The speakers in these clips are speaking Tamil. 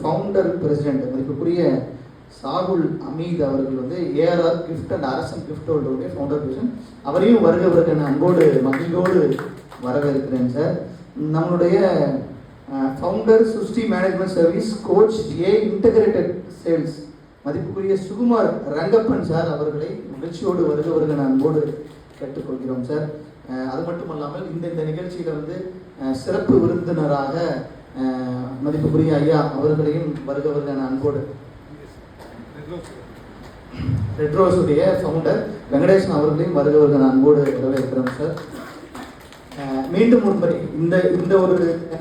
ஃபவுண்டர் பிரசிடென்ட் மதிப்புக்குரிய சாகுல் அமீத் அவர்கள் வந்து ஏஆர்ஆர் கிஃப்ட் அண்ட் அரசன் கிஃப்ட் ஹோல்டருடைய ஃபவுண்டர் பிரசிடென்ட். அவரையும் வருக நான் அன்போடு மகிழ்வோடு வரவேற்கிறேன் சார். நம்மளுடைய founder Sashti management service coach ஏ இன்டகிரேட்டட் சேல்ஸ் மதிப்புக்குரிய சுகுமார் ரங்கப்பன் சார் அவர்களை மகிழ்ச்சியோடு வருக நான் அன்போடு கேட்டுக்கொள்கிறோம் சார். அது மட்டும் அல்லாமல் இந்த நிகழ்ச்சியில் வந்து சிறப்பு விருந்தினராக மதிப்புக்குரிய ஐயா அவர்களையும் வருக நான் அன்போடு ரெட்ரோஸுடைய ஃபவுண்டர் வெங்கடேசன் அவர்களையும் வருக நான் அன்போடு வரவேற்கிறோம் சார். மீண்டும் ஒருமுறை இந்த ஒரு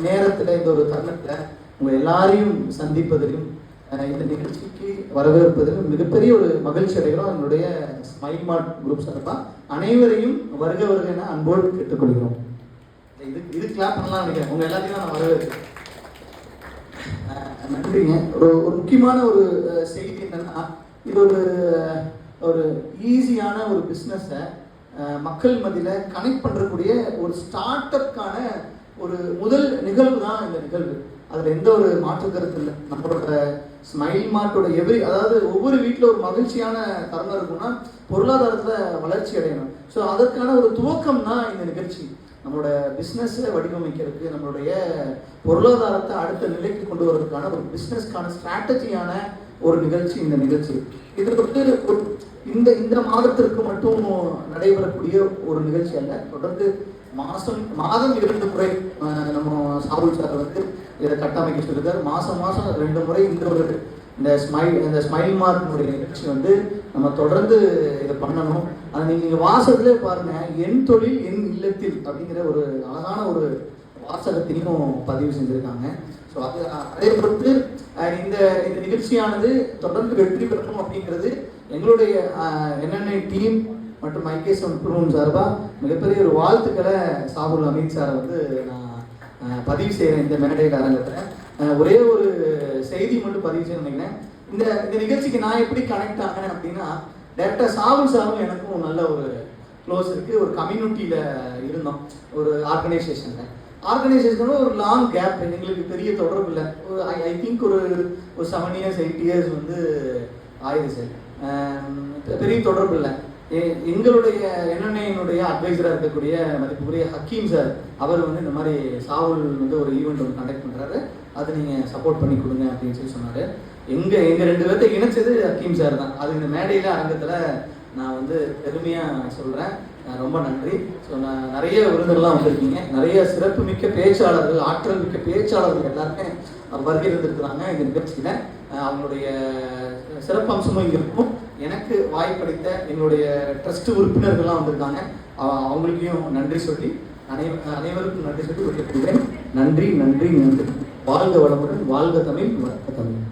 நேரத்தில் இந்த ஒரு தருணத்தில் உங்கள் எல்லாரையும் சந்திப்பதிலும் இந்த நிகழ்ச்சிக்கு வரவேற்பதிலும் மிகப்பெரிய ஒரு மகிழ்ச்சி அடைகிறோம். என்னுடைய ஸ்மைல் மார்ட் குரூப் சார்பாக அனைவரையும் வருக என அன்போடு கேட்டுக்கொள்கிறோம். இது கிளாப் பண்ணலாம் நினைக்கிறேன். உங்கள் எல்லாத்தையும் நான் வரவேற்கிறேன். நன்றிங்க. ஒரு முக்கியமான ஒரு செய்தி என்னன்னா, இது ஒரு ஈஸியான ஒரு பிஸ்னஸை மக்கள் மத்தியில் கனெக்ட் பண்ணுறக்கூடிய ஒரு ஸ்டார்ட் அப்கான ஒரு முதல் நிகழ்வு தான் இந்த நிகழ்வு. அதில் எந்த ஒரு மாற்று கருத்து இல்லை. நம்மளோட ஸ்மைல் மார்ட்டோட அதாவது ஒவ்வொரு வீட்டில் ஒரு மகிழ்ச்சியான தருணம் இருக்குன்னா பொருளாதாரத்தில் வளர்ச்சி அடையணும். ஸோ அதற்கான ஒரு துவக்கம் தான் இந்த நிகழ்ச்சி. நம்மளோட பிஸ்னஸை வடிவமைக்கிறதுக்கு, நம்மளுடைய பொருளாதாரத்தை அடுத்த நிலைக்கு கொண்டு வரதுக்கான ஒரு பிஸ்னஸ்க்கான ஸ்ட்ராட்டஜியான ஒரு நிகழ்ச்சி இந்த நிகழ்ச்சி. இது வந்து இந்த மாதத்திற்கு மட்டும் நடைபெறக்கூடிய ஒரு நிகழ்ச்சி அல்ல. தொடர்ந்து மாதம் 2 முறை நம்ம சாகுல் சார் வந்து இதை கட்டமைக்க சொல்லியிருக்காரு. மாதம் 2 முறை இந்த ஸ்மைல் மார்க்கினுடைய நிகழ்ச்சி வந்து நம்ம தொடர்ந்து இதை பண்ணணும். அதை நீங்கள் வாசகத்திலே பாருங்க, என் தொழில் என் இல்லத்தில் அப்படிங்கிற ஒரு அழகான ஒரு வாசகத்தையும் பதிவு செஞ்சுருக்காங்க. ஸோ அதே பொறுத்து இந்த நிகழ்ச்சியானது தொடர்ந்து வெற்றி பெறணும் அப்படிங்கிறது எங்களுடைய NNI டீம் மற்றும் IKS குழுவின் சார்பாக மிகப்பெரிய ஒரு வாழ்த்துக்களை சாகுல் அமீத் சாரை வந்து நான் பதிவு செய்கிறேன். இந்த மேடையில் அரங்கத்தில் ஒரே ஒரு செய்தி மட்டும் பதிவு செய்ய நினைக்கிறேன். இந்த நிகழ்ச்சிக்கு நான் எப்படி கனெக்ட் ஆனேன் அப்படின்னா, டேரக்டாக சாகுல் சாரும் எனக்கும் நல்ல ஒரு க்ளோஸ் இருக்குது. ஒரு கம்யூனிட்டியில் இருந்தோம், ஒரு ஆர்கனைசேஷனோட ஒரு லாங் கேப், எங்களுக்கு பெரிய தொடர்பு இல்லை. ஐ திங்க் ஒரு 7 years 8 years வந்து ஆயுது சார். பெரிய தொடர்பு இல்லை. எங்களுடைய NNI அட்வைசராக இருக்கக்கூடிய மதிப்புக்குரிய ஹக்கீம் சார் அவர் வந்து இந்த மாதிரி சாகுல் வந்து ஒரு ஈவெண்ட் ஒன்று கண்டக்ட் பண்ணுறாரு, அது நீங்கள் சப்போர்ட் பண்ணி கொடுங்க அப்படின்னு சொல்லி சொன்னார். எங்கள் 2 பேர்த்தை இணைச்சது ஹக்கீம் சார் தான். அது இந்த மேடையில் அரங்கத்தில் நான் வந்து பெருமையாக சொல்கிறேன். ரொம்ப நன்றி. ஸோ நான் நிறைய விருதுகள்லாம் வந்திருக்கீங்க. நிறைய சிறப்பு மிக்க பேச்சாளர்கள், ஆற்றல் மிக்க பேச்சாளர்கள் எல்லாருமே வருகை இருந்திருக்கிறாங்க இந்த நிகழ்ச்சியில். அவங்களுடைய சிறப்பம்சமும் இங்கே இருக்கும். எனக்கு வாய்ப்பளித்த என்னுடைய ட்ரஸ்ட் உறுப்பினர்கள்லாம் வந்திருக்காங்க. அவங்களுக்கும் நன்றி சொல்லி அனைவருக்கும் நன்றி சொல்லி விட்டுக்கொள்கிறேன். நன்றி. வாழ்க வளமுடன், வாழ்க தமிழ், வளர்க்க தமிழ்.